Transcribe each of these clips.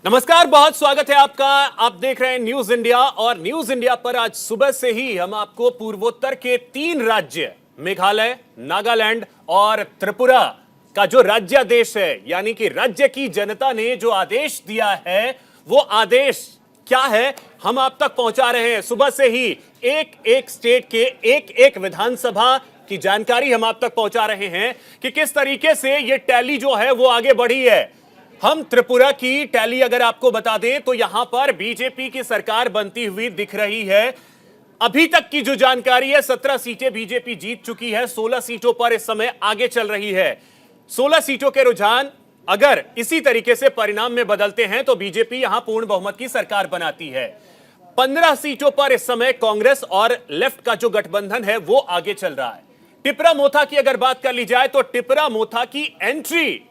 नमस्कार, बहुत स्वागत है आपका। आप देख रहे हैं न्यूज इंडिया और न्यूज इंडिया पर आज सुबह से ही हम आपको पूर्वोत्तर के 3 राज्य मेघालय, नागालैंड और त्रिपुरा का जो राज्यादेश है, यानी कि राज्य की जनता ने जो आदेश दिया है वो आदेश क्या है, हम आप तक पहुंचा रहे हैं। सुबह से ही एक एक स्टेट के एक एक विधानसभा की जानकारी हम आप तक पहुंचा रहे हैं कि किस तरीके से ये टैली जो है वो आगे बढ़ी है। हम त्रिपुरा की टैली अगर आपको बता दें तो यहां पर बीजेपी की सरकार बनती हुई दिख रही है। अभी तक की जो जानकारी है, 17 सीटें बीजेपी जीत चुकी है, 16 सीटों पर इस समय आगे चल रही है। 16 सीटों के रुझान अगर इसी तरीके से परिणाम में बदलते हैं तो बीजेपी यहां पूर्ण बहुमत की सरकार बनाती है। 15 सीटों पर इस समय कांग्रेस और लेफ्ट का जो गठबंधन है वो आगे चल रहा है। टिपरा मोथा की अगर बात कर ली जाए तो टिपरा मोथा की एंट्री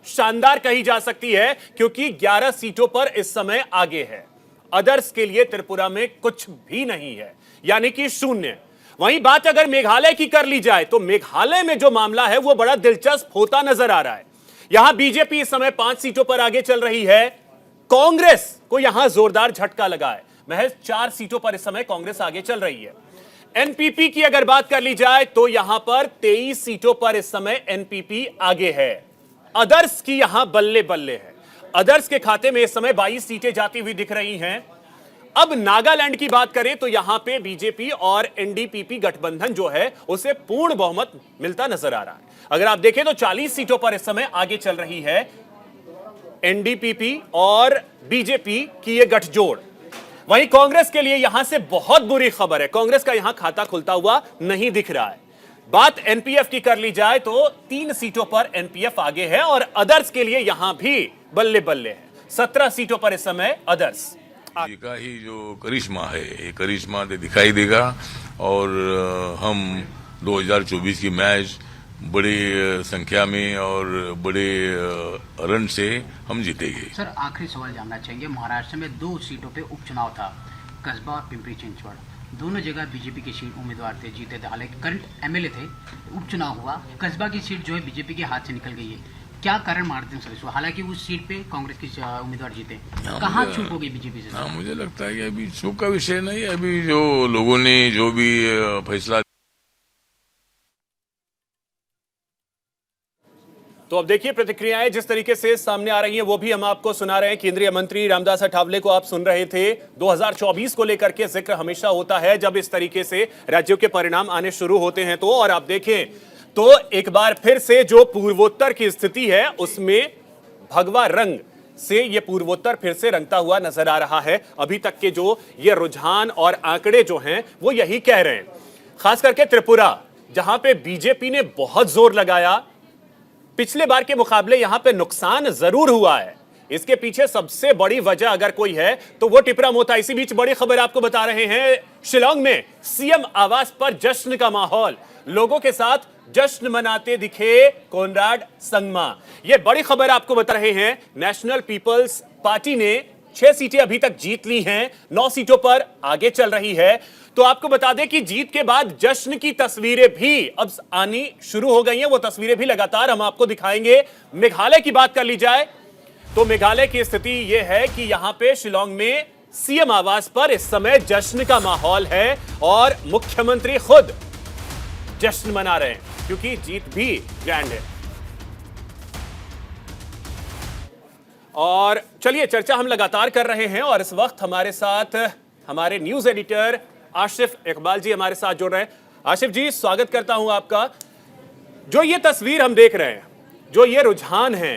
शानदार कही जा सकती है, क्योंकि 11 सीटों पर इस समय आगे है। अदर्स के लिए त्रिपुरा में कुछ भी नहीं है, यानी कि शून्य। वहीं बात अगर मेघालय की कर ली जाए तो मेघालय में जो मामला है वो बड़ा दिलचस्प होता नजर आ रहा है। यहां बीजेपी इस समय 5 सीटों पर आगे चल रही है। कांग्रेस को यहां जोरदार झटका लगा है, महज 4 सीटों पर इस समय कांग्रेस आगे चल रही है। एनपीपी की अगर बात कर ली जाए तो यहां पर 23 सीटों पर इस समय एनपीपी आगे है। अदर्स की यहां बल्ले बल्ले है। अदर्स के खाते में इस समय 22 सीटें जाती हुई दिख रही हैं। अब नागालैंड की बात करें तो यहां पे बीजेपी और एनडीपीपी गठबंधन जो है उसे पूर्ण बहुमत मिलता नजर आ रहा है। अगर आप देखें तो 40 सीटों पर इस समय आगे चल रही है एनडीपीपी और बीजेपी की यह गठजोड़। वहीं कांग्रेस के लिए यहां से बहुत बुरी खबर है, कांग्रेस का यहां खाता खुलता हुआ नहीं दिख रहा है। बात एनपीएफ की कर ली जाए तो 3 सीटों पर एनपीएफ आगे है और अदर्स के लिए यहां भी बल्ले बल्ले है। 17 सीटों पर इस समय अदर्स का ही जो करिश्मा है, ये करिश्मा दिखाई देगा और हम 2024 की मैच बड़ी संख्या में और बड़े रन से हम जीतेंगे। सर, आखिरी सवाल जानना चाहेंगे। महाराष्ट्र में 2 सीटों पे उपचुनाव था, कस्बा और पिंपरी चिंचवड़। दोनों जगह बीजेपी के सीट उम्मीदवार थे, जीते थे। हालांकि करंट एमएलए थे, उपचुनाव हुआ, कस्बा की सीट जो है बीजेपी के हाथ से निकल गई है। क्या कारण मानते हैं सर इसको? हालांकि उस सीट पे कांग्रेस के उम्मीदवार जीते, कहाँ चूक हो गई बीजेपी से? मुझे लगता है कि अभी चूक का विषय नहीं, अभी जो लोगों ने जो भी फैसला। तो अब देखिए प्रतिक्रियाएं जिस तरीके से सामने आ रही हैं वो भी हम आपको सुना रहे हैं। केंद्रीय मंत्री रामदास अठावले को आप सुन रहे थे। 2024 को लेकर के जिक्र हमेशा होता है जब इस तरीके से राज्यों के परिणाम आने शुरू होते हैं तो। और आप देखें तो एक बार फिर से जो पूर्वोत्तर की स्थिति है उसमें भगवा रंग से ये पूर्वोत्तर फिर से रंगता हुआ नजर आ रहा है। अभी तक के जो ये रुझान और आंकड़े जो हैं वो यही कह रहे हैं। खास करके त्रिपुरा, जहां पे बीजेपी ने बहुत जोर लगाया, पिछले बार के मुकाबले यहां पे नुकसान जरूर हुआ है। इसके पीछे सबसे बड़ी वजह अगर कोई है तो वो टिपरा मोथा। इसी बीच बड़ी खबर आपको बता रहे हैं, शिलांग में सीएम आवास पर जश्न का माहौल, लोगों के साथ जश्न मनाते दिखे कोनराड संगमा। ये बड़ी खबर आपको बता रहे हैं। नेशनल पीपल्स पार्टी ने 6 सीटें अभी तक जीत ली हैं, 9 सीटों पर आगे चल रही है। तो आपको बता दें कि जीत के बाद जश्न की तस्वीरें भी अब आनी शुरू हो गई हैं। वो तस्वीरें भी लगातार हम आपको दिखाएंगे। मेघालय की बात कर ली जाए तो मेघालय की स्थिति यह है कि यहां पे शिलांग में सीएम आवास पर इस समय जश्न का माहौल है और मुख्यमंत्री खुद जश्न मना रहे हैं क्योंकि जीत भी ग्रैंड है। और चलिए, चर्चा हम लगातार कर रहे हैं और इस वक्त हमारे साथ हमारे न्यूज एडिटर आशिफ इकबाल जी हमारे साथ जुड़ रहे हैं। आशिफ जी, स्वागत करता हूं आपका। जो ये तस्वीर हम देख रहे हैं, जो ये रुझान है,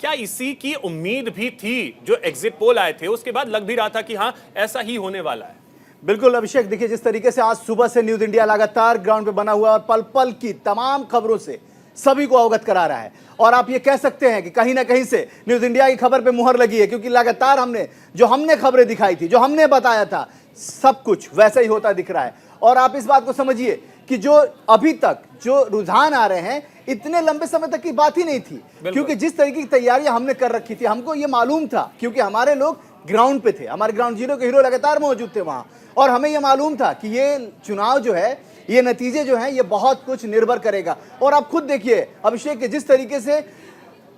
क्या इसी की उम्मीद भी थी? जो एग्जिट पोल आए थे उसके बाद लग भी रहा था कि हां ऐसा ही होने वाला है। बिल्कुल अभिषेक, देखिए जिस तरीके से आज सुबह से न्यूज इंडिया लगातार ग्राउंड पे बना हुआ और पल पल की तमाम खबरों से सभी को अवगत करा रहा है। और आप ये कह सकते हैं कि कहीं ना कहीं से न्यूज इंडिया की खबर पे मुहर लगी है, क्योंकि लगातार हमने खबरें दिखाई थी, जो हमने बताया था, सब कुछ वैसा ही होता दिख रहा है। और आप इस बात को समझिए कि जो अभी तक जो रुझान आ रहे हैं, इतने लंबे समय तक की बात ही नहीं थी, क्योंकि जिस तरीके की तैयारियां हमने कर रखी थी, हमको ये मालूम था, क्योंकि हमारे लोग ग्राउंड पे थे, हमारे ग्राउंड जीरो के हीरो लगातार मौजूद थे वहां, और हमें यह मालूम था कि ये चुनाव जो है, ये नतीजे जो हैं, ये बहुत कुछ निर्भर करेगा। और आप खुद देखिए अभिषेक के जिस तरीके से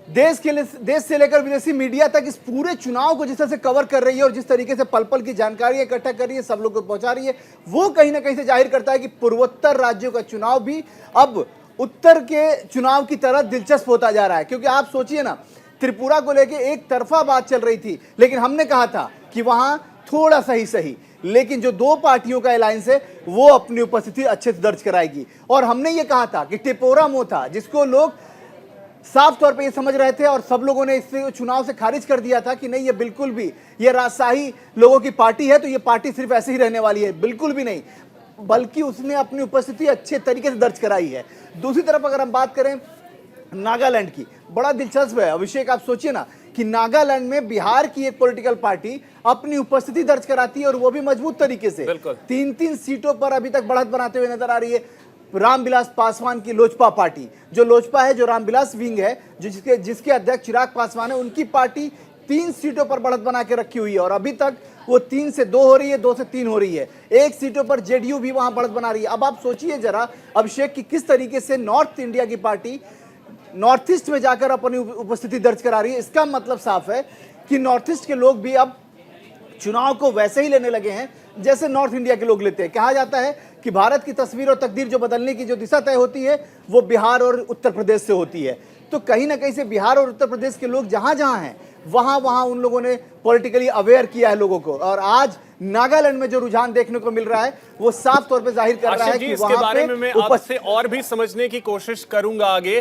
देश से लेकर विदेशी मीडिया तक इस पूरे चुनाव को जिस तरह से कवर कर रही है और जिस तरीके से पल पल की जानकारी इकट्ठा कर रही है, सब लोग को पहुंचा रही है, वो कहीं ना कहीं से जाहिर करता है कि पूर्वोत्तर राज्यों का चुनाव भी अब उत्तर के चुनाव की तरह दिलचस्प होता जा रहा है। क्योंकि आप सोचिए ना, त्रिपुरा को लेकर एक तरफा बात चल रही थी, लेकिन हमने कहा था कि वहां थोड़ा सही, लेकिन जो दो पार्टियों का अलायंस है वो अपनी उपस्थिति अच्छे से दर्ज कराएगी। और हमने ये कहा था कि टिपोरा मो था, जिसको लोग साफ तौर पे ये समझ रहे थे और सब लोगों ने इस चुनाव से खारिज कर दिया था कि नहीं, ये बिल्कुल भी ये राजशाही लोगों की पार्टी है, तो ये पार्टी सिर्फ ऐसे ही रहने वाली है। बिल्कुल भी नहीं, बल्कि उसने अपनी उपस्थिति अच्छे तरीके से दर्ज कराई है। दूसरी तरफ अगर हम बात करें नागालैंड की, बड़ा दिलचस्प है अभिषेक, आप सोचिए ना कि नागालैंड में बिहार की एक पॉलिटिकल पार्टी अपनी उपस्थिति दर्ज कराती है और वो भी मजबूत तरीके से। 3 सीटों पर अभी तक बढ़त बनाते हुए नजर आ रही है रामविलास पासवान की लोजपा पार्टी। जो लोजपा है, जो रामविलास विंग है, जो जिसके अध्यक्ष चिराग पासवान है, उनकी पार्टी 3 सीटों पर बढ़त बना के रखी हुई है और अभी तक वो 3 से 2 हो रही है, 2 से 3 हो रही है। 1 सीटों पर जेडीयू भी वहां बढ़त बना रही है। अब आप सोचिए जरा अभिषेक कि किस तरीके से नॉर्थ इंडिया की पार्टी नॉर्थ ईस्ट में जाकर अपनी उपस्थिति दर्ज करा रही है। इसका मतलब साफ है कि नॉर्थ ईस्ट के लोग भी अब चुनाव को वैसे ही लेने लगे हैं जैसे नॉर्थ इंडिया के लोग लेते हैं। कहा जाता है कि भारत की तस्वीर और तकदीर जो बदलने की जो दिशा तय होती है वो बिहार और उत्तर प्रदेश से होती है। तो कहीं ना कहीं से बिहार और उत्तर प्रदेश के लोग जहां जहां हैं वहां उन लोगों ने पॉलिटिकली अवेयर किया है लोगों को। और आज नागालैंड में जो रुझान देखने को मिल रहा है वो साफ तौर पर जाहिर कर रहा है कि इसके बारे में मैं आपसे और भी समझने की कोशिश करूंगा आगे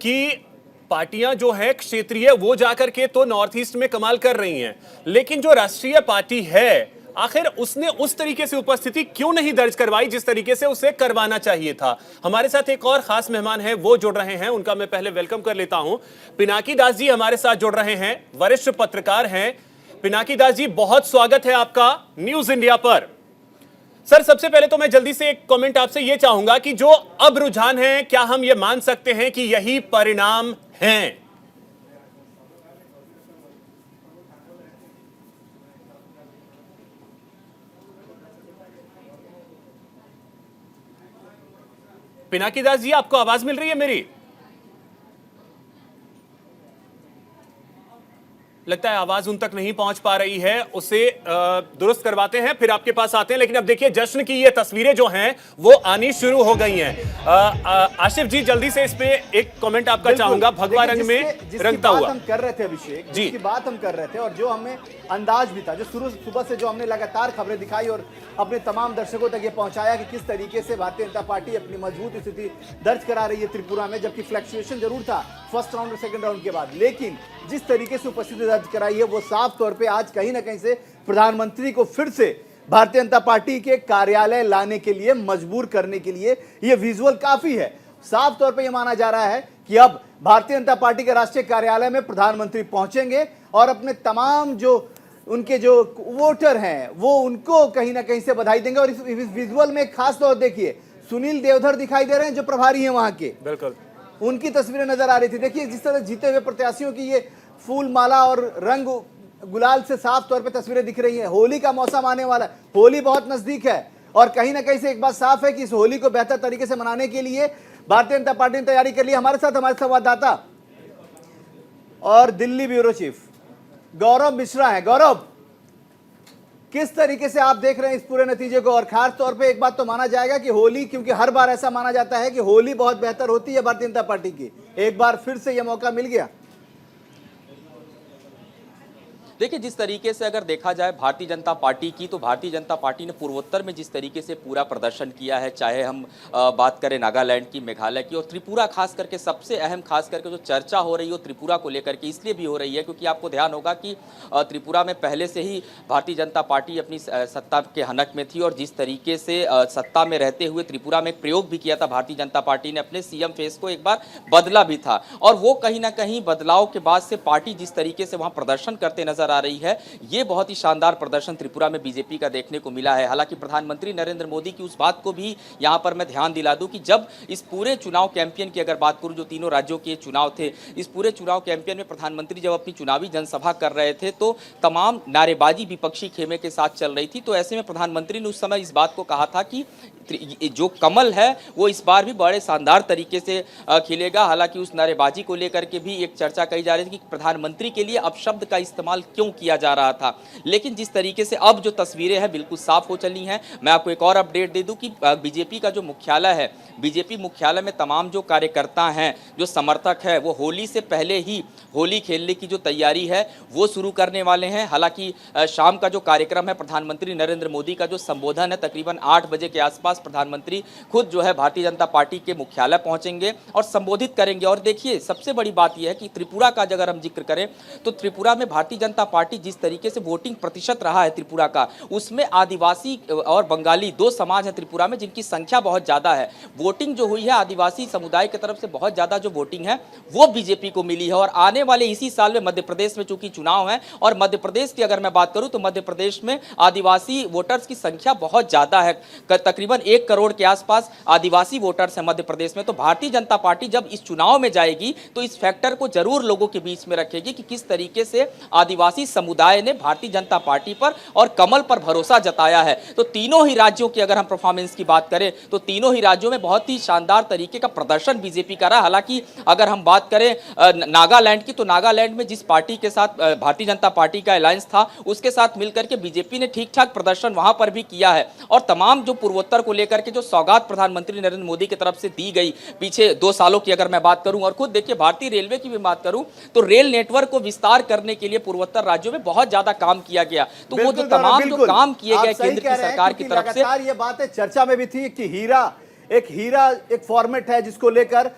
कि पार्टियां जो है क्षेत्रीय वो जाकर के तो नॉर्थ ईस्ट में कमाल कर रही हैं, लेकिन जो राष्ट्रीय पार्टी है आखिर उसने उस तरीके से उपस्थिति क्यों नहीं दर्ज करवाई जिस तरीके से उसे करवाना चाहिए था। हमारे साथ एक और खास मेहमान हैं, वो जुड़ रहे हैं, उनका मैं पहले वेलकम कर लेता हूं। पिनाकी दास जी हमारे साथ जुड़ रहे हैं, वरिष्ठ पत्रकार हैं। पिनाकी दास जी, बहुत स्वागत है आपका न्यूज इंडिया पर। सर, सबसे पहले तो मैं जल्दी से एक कमेंट आपसे ये चाहूंगा कि जो अब रुझान है, क्या हम ये मान सकते हैं कि यही परिणाम हैं? पिनाकी दास जी, आपको आवाज मिल रही है मेरी? लगता है आवाज उन तक नहीं पहुंच पा रही है, उसे दुरुस्त करवाते हैं फिर आपके पास आते हैं। लेकिन अब देखिए जश्न की ये तस्वीरें जो हैं वो आनी शुरू हो गई हैं। आशिफ जी, जल्दी से इस पे एक कमेंट आपका चाहूंगा। भगवा रंग में रंगता हुआ हम कर रहे थे अभिषेक, जिसकी बात हम कर रहे थे और जो हमें अंदाज भी था, जो सुबह से जो हमने लगातार खबरें दिखाई और अपने तमाम दर्शकों तक ये पहुंचाया कि किस तरीके से भारतीय जनता पार्टी अपनी मजबूत स्थिति दर्ज करा रही है त्रिपुरा में, जबकि फ्लक्चुएशन जरूर था फर्स्ट राउंड और सेकंड राउंड के बाद, लेकिन जिस तरीके से उपस्थिति दर्ज कराई है वो साफ तौर पे आज कहीं ना कहीं से प्रधानमंत्री को फिर से भारतीय जनता पार्टी के कार्यालय लाने के लिए मजबूर करने के लिए ये विजुअल काफी है। साफ तौर पे ये माना जा रहा है कि अब भारतीय जनता पार्टी के राष्ट्रीय कार्यालय में प्रधानमंत्री पहुंचेंगे और अपने तमाम जो उनके जो वोटर हैं वो उनको कहीं ना कहीं से बधाई देंगे। और इस विजुअल में खास तौर देखिए सुनील देवधर दिखाई दे रहे हैं जो प्रभारी हैं वहां के, बिल्कुल उनकी तस्वीरें नजर आ रही थी। देखिए जिस तरह जीते हुए प्रत्याशियों की ये फूल माला और रंग गुलाल से साफ तौर पे तस्वीरें दिख रही हैं। होली का मौसम आने वाला है, होली बहुत नजदीक है और कहीं ना कहीं से एक बात साफ है कि इस होली को बेहतर तरीके से मनाने के लिए भारतीय जनता पार्टी ने तैयारी कर ली। हमारे साथ हमारे संवाददाता और दिल्ली ब्यूरो चीफ गौरव मिश्रा है। गौरव, किस तरीके से आप देख रहे हैं इस पूरे नतीजे को? और खास तौर पे एक बात तो माना जाएगा कि होली, क्योंकि हर बार ऐसा माना जाता है कि होली बहुत बेहतर होती है भारतीय जनता पार्टी की, एक बार फिर से यह मौका मिल गया। देखिए, जिस तरीके से अगर देखा जाए भारतीय जनता पार्टी की, तो भारतीय जनता पार्टी ने पूर्वोत्तर में जिस तरीके से पूरा प्रदर्शन किया है, चाहे हम बात करें नागालैंड की, मेघालय की और त्रिपुरा, खास करके सबसे अहम खास करके जो चर्चा हो रही है त्रिपुरा को लेकर के इसलिए भी हो रही है क्योंकि आपको ध्यान होगा कि त्रिपुरा में पहले से ही भारतीय जनता पार्टी अपनी सत्ता के हनक में थी और जिस तरीके से सत्ता में रहते हुए त्रिपुरा में प्रयोग भी किया था भारतीय जनता पार्टी ने, अपने सीएम फेस को एक बार बदला भी था और वो कहीं ना कहीं बदलाव के बाद से पार्टी जिस तरीके से वहाँ प्रदर्शन करते नजर नजर आ रही है। ये बहुत ही शानदार प्रदर्शन त्रिपुरा में बीजेपी का देखने को मिला है। हालांकि प्रधानमंत्री नरेंद्र मोदी की उस बात को भी यहां पर मैं ध्यान दिला दूं कि जब इस पूरे चुनाव कैंपेन की अगर बात करूं, जो तीनों राज्यों के चुनाव थे, इस पूरे चुनाव कैंपेन में प्रधानमंत्री जब अपनी चुनावी जनसभा कर रहे थे तो तमाम नारेबाजी विपक्षी खेमे के साथ चल रही थी। तो ऐसे में प्रधानमंत्री ने उस समय इस बात को कहा था कि जो कमल है वो इस बार भी बड़े शानदार तरीके से खिलेगा। हालांकि उस नारेबाजी को लेकर के भी एक चर्चा कही जा रही थी कि प्रधानमंत्री के लिए अपशब्द का इस्तेमाल क्यों किया जा रहा था। लेकिन जिस तरीके से अब जो तस्वीरें हैं बिल्कुल साफ हो चली हैं। मैं आपको एक और अपडेट दे दूं कि बीजेपी का जो मुख्यालय है, बीजेपी मुख्यालय में तमाम जो कार्यकर्ता हैं, जो समर्थक हैं, वो होली से पहले ही होली खेलने की जो तैयारी है वो शुरू करने वाले हैं। हालांकि शाम का जो कार्यक्रम है, प्रधानमंत्री नरेंद्र मोदी का जो संबोधन है, तकरीबन 8 बजे के आसपास प्रधानमंत्री खुद जो है भारतीय जनता पार्टी के मुख्यालय पहुंचेंगे और संबोधित करेंगे। और देखिए, सबसे बड़ी बात यह है कि त्रिपुरा का अगर हम जिक्र करें तो त्रिपुरा में भारतीय जनता पार्टी जिस तरीके से वोटिंग प्रतिशत रहा है त्रिपुरा का, उसमें आदिवासी और बंगाली दो समाज है त्रिपुरा में जिनकी संख्या बहुत ज्यादा है। वोटिंग जो हुई है आदिवासी समुदाय की तरफ से बहुत ज्यादा जो वोटिंग है वो बीजेपी को मिली है। और आने वाले इसी साल में मध्य प्रदेश में चूंकि चुनाव है, और मध्य प्रदेश की अगर मैं बात करूं तो मध्य प्रदेश में आदिवासी वोटर्स की संख्या बहुत ज्यादा है। तकरीबन 1 करोड़ के आसपास आदिवासी वोटर्स हैं मध्य प्रदेश में। तो भारतीय जनता पार्टी जब इस चुनाव में जाएगी तो इस फैक्टर को जरूर लोगों के बीच में रखेगी कि किस तरीके से आदिवासी समुदाय ने भारतीय जनता पार्टी पर और कमल पर भरोसा जताया है। तो तीनों ही राज्यों की अगर हम परफॉर्मेंस की बात करें तो तीनों ही राज्यों में बहुत ही शानदार तरीके का प्रदर्शन बीजेपी का रहा। हालांकि अगर हम बात करें नागालैंड की, तो नागालैंड में जिस पार्टी के साथ भारतीय जनता पार्टी का अलायंस था उसके साथ मिलकर के बीजेपी ने ठीक ठाक प्रदर्शन वहां पर भी किया है। और तमाम जो पूर्वोत्तर को लेकर के जो सौगात प्रधानमंत्री नरेंद्र मोदी की तरफ से दी गई पिछले 2 सालों की अगर मैं बात करूं, और खुद देखिए भारतीय रेलवे की भी बात करूं तो रेल नेटवर्क को विस्तार करने के लिए पूर्वोत्तर राज्यों में बहुत ज्यादा काम किया गया। तो वो जो तमाम जो काम किए गए केंद्र की सरकार की तरफ से, ये बातें चर्चा में भी थी कि हीरा एक फॉर्मेट है जिसको लेकर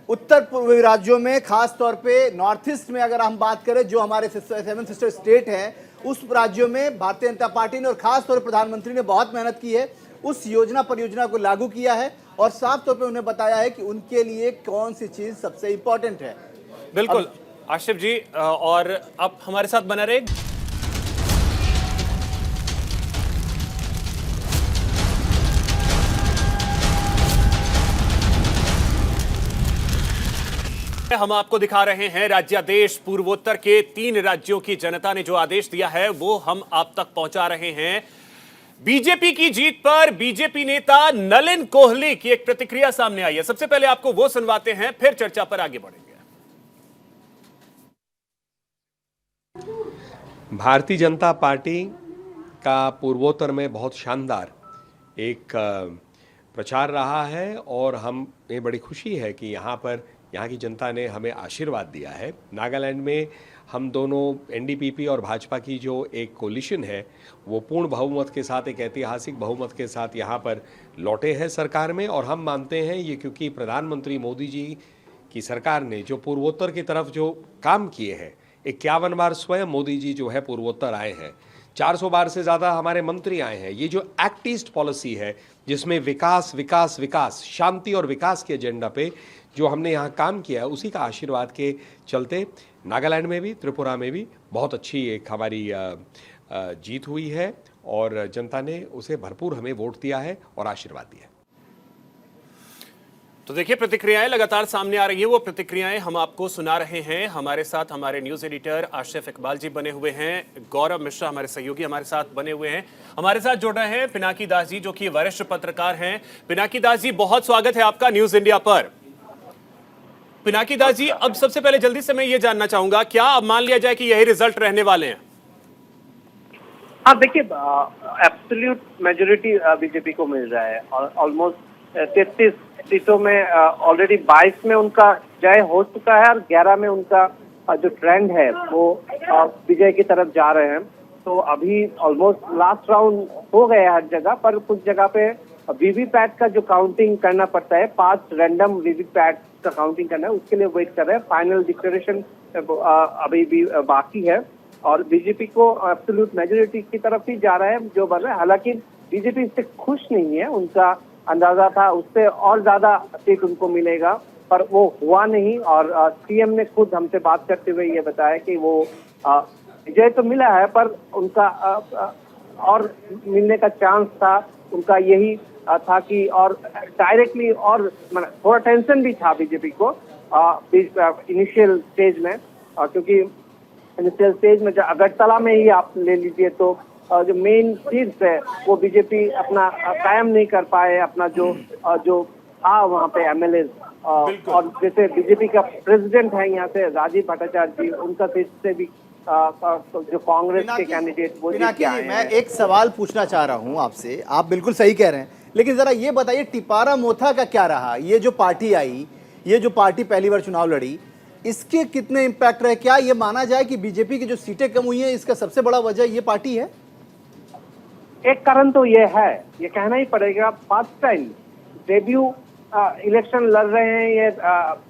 उत्तर पूर्वी राज्यों में, खास तौर पे नॉर्थ ईस्ट में अगर हम बात करें, जो हमारे 7 सिस्टर स्टेट हैं, उस राज्यों में भारतीय जनता पार्टी ने और खास तौर पर प्रधानमंत्री ने बहुत मेहनत की है, उस परियोजना को लागू किया है और साफ तौर पे उन्हें बताया है कि उनके लिए कौन सी चीज सबसे इंपॉर्टेंट है। बिल्कुल आशिफ जी, और अब हमारे साथ बना रहे। हम आपको दिखा रहे हैं राज्यादेश। पूर्वोत्तर के 3 राज्यों की जनता ने जो आदेश दिया है वो हम आप तक पहुंचा रहे हैं। बीजेपी की जीत पर बीजेपी नेता नलिन कोहली की एक प्रतिक्रिया सामने आई है। सबसे पहले आपको वो सुनवाते हैं, फिर चर्चा पर आगे बढ़ेंगे। भारतीय जनता पार्टी का पूर्वोत्तर में बहुत शानदार एक प्रचार रहा है और हमें बड़ी खुशी है कि यहाँ की जनता ने हमें आशीर्वाद दिया है। नागालैंड में हम दोनों एनडीपीपी और भाजपा की जो एक कोलिशन है वो पूर्ण बहुमत के साथ, एक ऐतिहासिक बहुमत के साथ यहाँ पर लौटे हैं सरकार में। और हम मानते हैं ये क्योंकि प्रधानमंत्री मोदी जी की सरकार ने जो पूर्वोत्तर की तरफ जो काम किए हैं, 51 बार स्वयं मोदी जी जो है पूर्वोत्तर आए हैं, 400 बार से ज़्यादा हमारे मंत्री आए हैं। ये जो एक्ट ईस्ट पॉलिसी है जिसमें विकास विकास विकास, शांति और विकास के एजेंडा पे जो हमने यहाँ काम किया है, उसी का आशीर्वाद के चलते नागालैंड में भी, त्रिपुरा में भी बहुत अच्छी एक हमारी जीत हुई है और जनता ने उसे भरपूर हमें वोट दिया है और आशीर्वाद दिया है। तो देखिए, प्रतिक्रियाएं लगातार सामने आ रही है। वो प्रतिक्रियाएं हम आपको सुना रहे हैं। हमारे साथ हमारे न्यूज एडिटर आशिफ इकबाल जी बने हुए हैं, गौरव मिश्रा हमारे सहयोगी हमारे साथ बने हुए हैं। हमारे साथ जुड़ रहे हैं पिनाकी दास जी, जो कि वरिष्ठ पत्रकार हैं। पिनाकी दास जी, बहुत स्वागत है आपका न्यूज इंडिया पर। पिनाकी दास जी, अब सबसे पहले जल्दी से मैं ये जानना चाहूंगा, क्या अब मान लिया जाए कि यही रिजल्ट रहने वाले हैं? हाँ, देखिए, एब्सोल्यूट मेजोरिटी बीजेपी को मिल रहा है और ऑलमोस्ट 33 सीटों में ऑलरेडी 22 में उनका जय हो चुका है और 11 में उनका जो ट्रेंड है वो विजय की तरफ जा रहे हैं। तो अभी ऑलमोस्ट लास्ट राउंड हो गया है हर जगह, पर कुछ जगह पे वीवीपैट का जो काउंटिंग करना पड़ता है, 5 रैंडम वीवीपैट का काउंटिंग करना है, उसके लिए वेट कर रहे हैं। फाइनल डिक्लेरेशन अभी भी बाकी है और बीजेपी को एब्सोल्यूट मेजोरिटी की तरफ ही जा रहा है जो बन रहा है। हालांकि बीजेपी इससे खुश नहीं है, उनका अंदाजा था उससे और ज्यादा सीट उनको मिलेगा, पर वो हुआ नहीं। और सीएम ने खुद हमसे बात करते हुए ये बताया कि वो विजय तो मिला है, पर उनका और मिलने का चांस था। उनका यही था कि और डायरेक्टली और थोड़ा टेंशन भी था बीजेपी को इनिशियल स्टेज में, क्योंकि इनिशियल स्टेज में अगरतला में ही आप ले लीजिए तो जो मेन सीट्स है वो बीजेपी अपना कायम नहीं कर पाए, अपना जो था वहाँ पे एमएलए। और जैसे बीजेपी का प्रेसिडेंट है यहाँ से राजीव भट्टाचार्य जी, उनका सीट से भी जो कांग्रेस के कैंडिडेट वो जीत के आए हैं। मैं एक सवाल पूछना चाह रहा हूं आपसे, आप बिल्कुल सही कह रहे हैं, लेकिन जरा ये बताइए टिपारा मोथा का क्या रहा? ये जो पार्टी आई, ये जो पार्टी पहली बार चुनाव लड़ी, इसके कितने इम्पैक्ट रहे? क्या ये माना जाए कि बीजेपी की जो सीटें कम हुई हैं इसका सबसे बड़ा वजह ये पार्टी है? एक कारण तो ये है, ये कहना ही पड़ेगा, फर्स्ट टाइम डेब्यू इलेक्शन लड़ रहे हैं, ये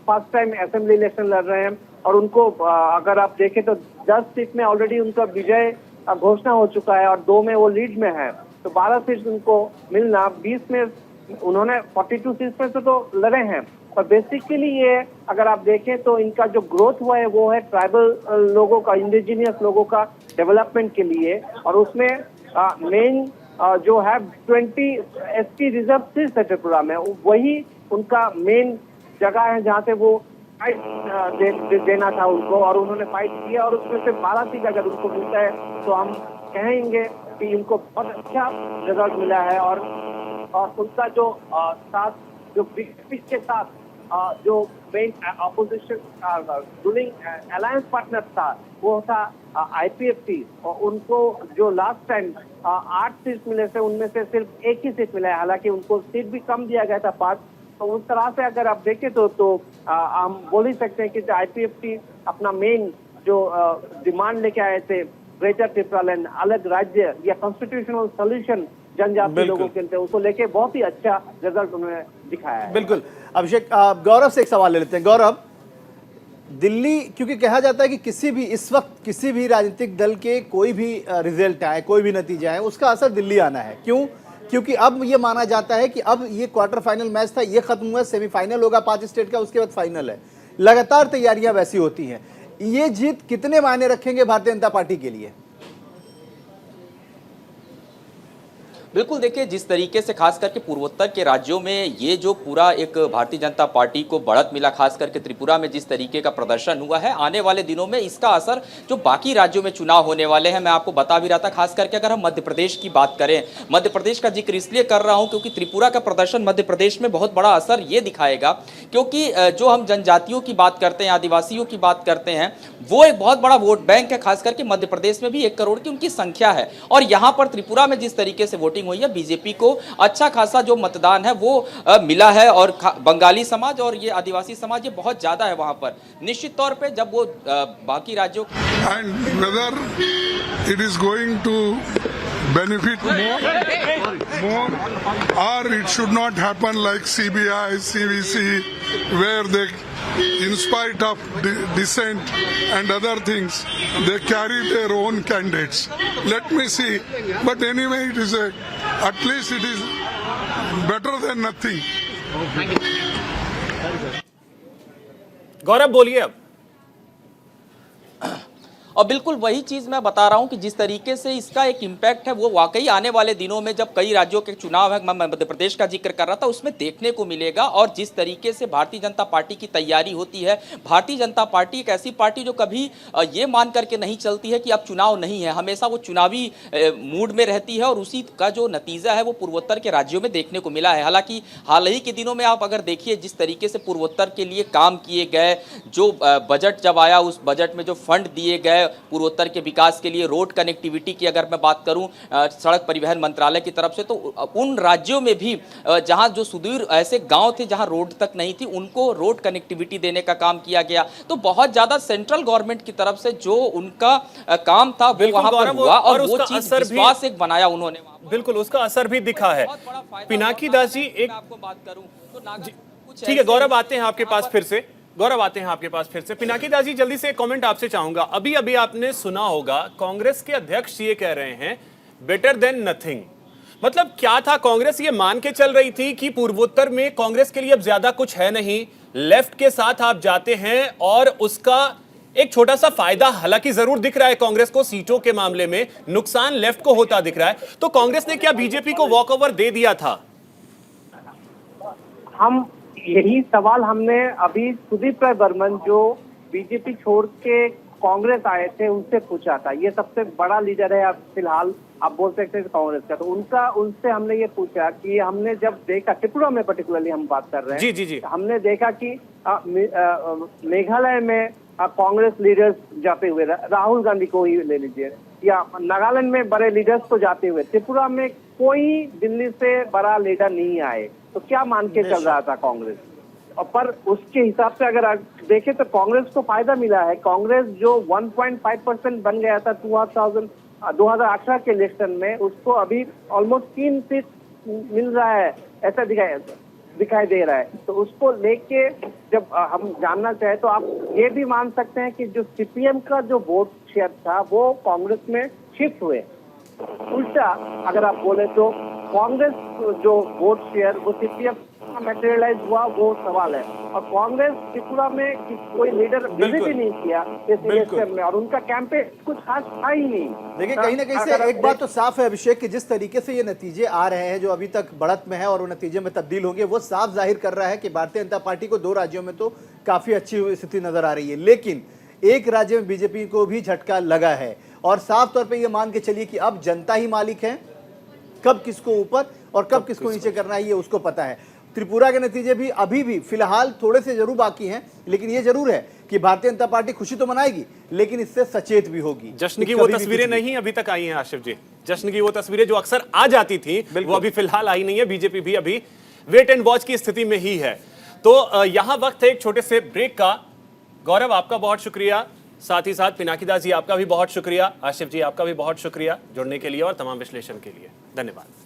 फर्स्ट टाइम असेंबली इलेक्शन लड़ रहे हैं, और उनको अगर आप देखें तो 10 सीट में ऑलरेडी उनका विजय घोषणा हो चुका है और 2 में वो लीड में है, तो 12 सीट उनको मिलना, 20 में उन्होंने 42 सीट में तो लड़े हैं। पर बेसिकली ये अगर आप देखें तो इनका जो ग्रोथ हुआ है वो है ट्राइबल लोगों का, इंडिजिनियस लोगों का डेवलपमेंट के लिए, और उसमें मेन जो है 20 एसटी रिजर्व सीट है त्रिपुरा में, वही उनका मेन जगह है जहाँ से वो फाइट देना था उनको, और उन्होंने फाइट किया, और उसमें से 12 सीट अगर उनको मिलता है तो हम कहेंगे कि इनको बहुत अच्छा रिजल्ट मिला है। और उनका जो साथ जो बीजेपी के साथ जो main opposition ruling alliance partner था वो था आईपीएफटी, और उनको जो लास्ट टाइम 8 सीट मिले थे उनमें से सिर्फ 1 ही सीट मिला है, हालांकि उनको सीट भी कम दिया गया था 5। तो उस तरह से अगर आप देखें तो हम बोल ही सकते हैं कि आईपीएफटी अपना मेन जो डिमांड लेके आए थे, ग्रेटर त्रिपुरा लैंड, अलग राज्य या कॉन्स्टिट्यूशनल सोल्यूशन जनजातीय लोगों के लिए, उसको लेके बहुत ही अच्छा रिजल्ट उन्होंने दिखाया है। बिल्कुल। अभिषेक, गौरव से एक सवाल ले लेते हैं। गौरव, दिल्ली, क्योंकि कहा जाता है कि किसी भी इस वक्त किसी भी राजनीतिक दल के कोई भी रिजल्ट आए, कोई भी नतीजा है, उसका असर दिल्ली आना है। क्यों? क्योंकि अब ये माना जाता है कि अब ये क्वार्टर फाइनल मैच था, ये खत्म हुआ, सेमीफाइनल होगा 5 स्टेट का, उसके बाद फाइनल है। लगातार तैयारियां वैसी होती हैं। ये जीत कितने मायने रखेंगे भारतीय जनता पार्टी के लिए? बिल्कुल, देखिए जिस तरीके से खास करके पूर्वोत्तर के राज्यों में ये जो पूरा एक भारतीय जनता पार्टी को बढ़त मिला, खास करके त्रिपुरा में जिस तरीके का प्रदर्शन हुआ है, आने वाले दिनों में इसका असर जो बाकी राज्यों में चुनाव होने वाले हैं, मैं आपको बता भी रहा था, खास करके अगर हम मध्य प्रदेश की बात करें, मध्य प्रदेश का जिक्र इसलिए कर रहा हूं क्योंकि त्रिपुरा का प्रदर्शन मध्य प्रदेश में बहुत बड़ा असर ये दिखाएगा, क्योंकि जो हम जनजातियों की बात करते हैं, आदिवासियों की बात करते हैं, वो एक बहुत बड़ा वोट बैंक है, खास करके मध्य प्रदेश में भी 1 करोड़ की उनकी संख्या है, और यहां पर त्रिपुरा में जिस तरीके से वोटिंग हुई है, बीजेपी को अच्छा खासा जो मतदान है वो मिला है, और बंगाली समाज और ये आदिवासी समाज ये बहुत ज्यादा है वहां पर। निश्चित तौर पे जब वो बाकी राज्यों and whether it is going to benefit more or it should not happen like CBI, CVC, where they, in spite of dissent and other things, they carry their own candidates. Let me see. But anyway, it is at least it is better than nothing. गौरव बोलिए अब। और बिल्कुल वही चीज मैं बता रहा हूं कि जिस तरीके से इसका एक इम्पैक्ट है वो वाकई आने वाले दिनों में जब कई राज्यों के चुनाव है, मैं मध्य प्रदेश का जिक्र कर रहा था, उसमें देखने को मिलेगा। और जिस तरीके से भारतीय जनता पार्टी की तैयारी होती है, भारतीय जनता पार्टी एक ऐसी पार्टी जो कभी ये मान करके नहीं चलती है कि अब चुनाव नहीं है, हमेशा वो चुनावी मूड में रहती है, और उसी का जो नतीजा है वो पूर्वोत्तर के राज्यों में देखने को मिला है। हालांकि हाल ही के दिनों में आप अगर देखिए जिस तरीके से पूर्वोत्तर के लिए काम किए गए, जो बजट जब आया उस बजट में जो फंड दिए गए पूर्वोत्तर के विकास के लिए, रोड कनेक्टिविटी की अगर मैं बात करूं सड़क परिवहन मंत्रालय की तरफ से, तो उन राज्यों में भी जहां जो सुदूर ऐसे गांव थे जहां रोड तक नहीं थी, उनको रोड कनेक्टिविटी देने का काम किया गया। तो बहुत ज्यादा सेंट्रल गवर्नमेंट की तरफ से जो उनका काम था वो वहां पर हुआ, और वो चीज विश्वास एक बनाया उन्होंने। बिल्कुल, उसका असर भी दिखा है। पिनाकी दास जी, एक आपको बात करूं तो ठीक है, गौरव आते हैं आपके पास फिर से। गौरव आते हैं आपके पास फिर से। पिनाकी दास जी, जल्दी से एक कमेंट आपसे चाहूंगा। अभी अभी आपने सुना होगा कांग्रेस के अध्यक्ष ये कह रहे हैं बेटर देन नथिंग। मतलब क्या था, कांग्रेस ये मान के चल रही थी कि पूर्वोत्तर में कांग्रेस के लिए अब ज्यादा कुछ है नहीं, लेफ्ट के साथ आप जाते हैं और उसका एक छोटा सा फायदा हालांकि जरूर दिख रहा है कांग्रेस को सीटों के मामले में, नुकसान लेफ्ट को होता दिख रहा है, तो कांग्रेस ने क्या बीजेपी को वॉकओवर दे दिया था? हम यही सवाल हमने अभी सुदीप राय बर्मन जो बीजेपी छोड़ के कांग्रेस आए थे उनसे पूछा था। ये सबसे बड़ा लीडर है अब फिलहाल आप बोल सकते हैं कांग्रेस का। तो उनसे हमने ये पूछा कि हमने जब देखा, त्रिपुरा में पर्टिकुलरली हम बात कर रहे हैं, जी हमने देखा कि मेघालय में कांग्रेस लीडर्स जाते हुए, राहुल गांधी को ही ले लीजिए, या नागालैंड में बड़े लीडर्स तो जाते हुए, त्रिपुरा में कोई दिल्ली से बड़ा लीडर नहीं आए। तो क्या मान के चल रहा था कांग्रेस? और पर उसके हिसाब से अगर आप देखें तो कांग्रेस को फायदा मिला है। कांग्रेस जो 1.5% बन गया था 2018 के इलेक्शन में, उसको अभी ऑलमोस्ट 3 सीट मिल रहा है, ऐसा दिखाई दे रहा है। तो उसको लेके जब हम जानना चाहे तो आप ये भी मान सकते हैं कि जो सीपीएम का जो वोट शेयर था वो कांग्रेस में शिफ्ट हुए। उल्टा अगर आप बोले तो कांग्रेस जो वोट शेयर वो सीपीएम मटेरियलाइज हुआ, वो सवाल है। और कांग्रेस त्रिपुरा में कोई लीडर विजिट ही नहीं किया इस इलेक्शन में, और उनका कैंपेन कुछ खास था ही नहीं। देखिए कहीं ना कहीं से एक बात तो साफ है अभिषेक कि जिस तरीके से ये नतीजे आ रहे हैं जो अभी तक बढ़त में है और वो नतीजे में तब्दील होंगे, वो साफ जाहिर कर रहा है कि भारतीय जनता पार्टी को 2 राज्यों में तो काफी अच्छी स्थिति नजर आ रही है, लेकिन एक राज्य में बीजेपी को भी झटका लगा है। और साफ तौर पर यह मान के चलिए कि अब जनता ही मालिक है, कब किसको ऊपर और कब किसको नीचे करना है ये उसको पता है। त्रिपुरा के नतीजे भी अभी भी फिलहाल थोड़े से जरूर बाकी हैं, लेकिन ये जरूर है कि भारतीय जनता पार्टी खुशी तो मनाएगी लेकिन इससे सचेत भी होगी। जश्न की वो तस्वीरें नहीं अभी तक आई हैं आशिफ जी, जश्न की वो तस्वीरें जो अक्सर आ जाती थी वो अभी फिलहाल आई नहीं है। बीजेपी भी अभी वेट एंड वॉच की स्थिति में ही है। तो यहां वक्त है एक छोटे से ब्रेक का। गौरव आपका बहुत शुक्रिया, साथ ही साथ पिनाकी दास जी आपका भी बहुत शुक्रिया, आशिफ जी आपका भी बहुत शुक्रिया जुड़ने के लिए और तमाम विश्लेषण के लिए। धन्यवाद।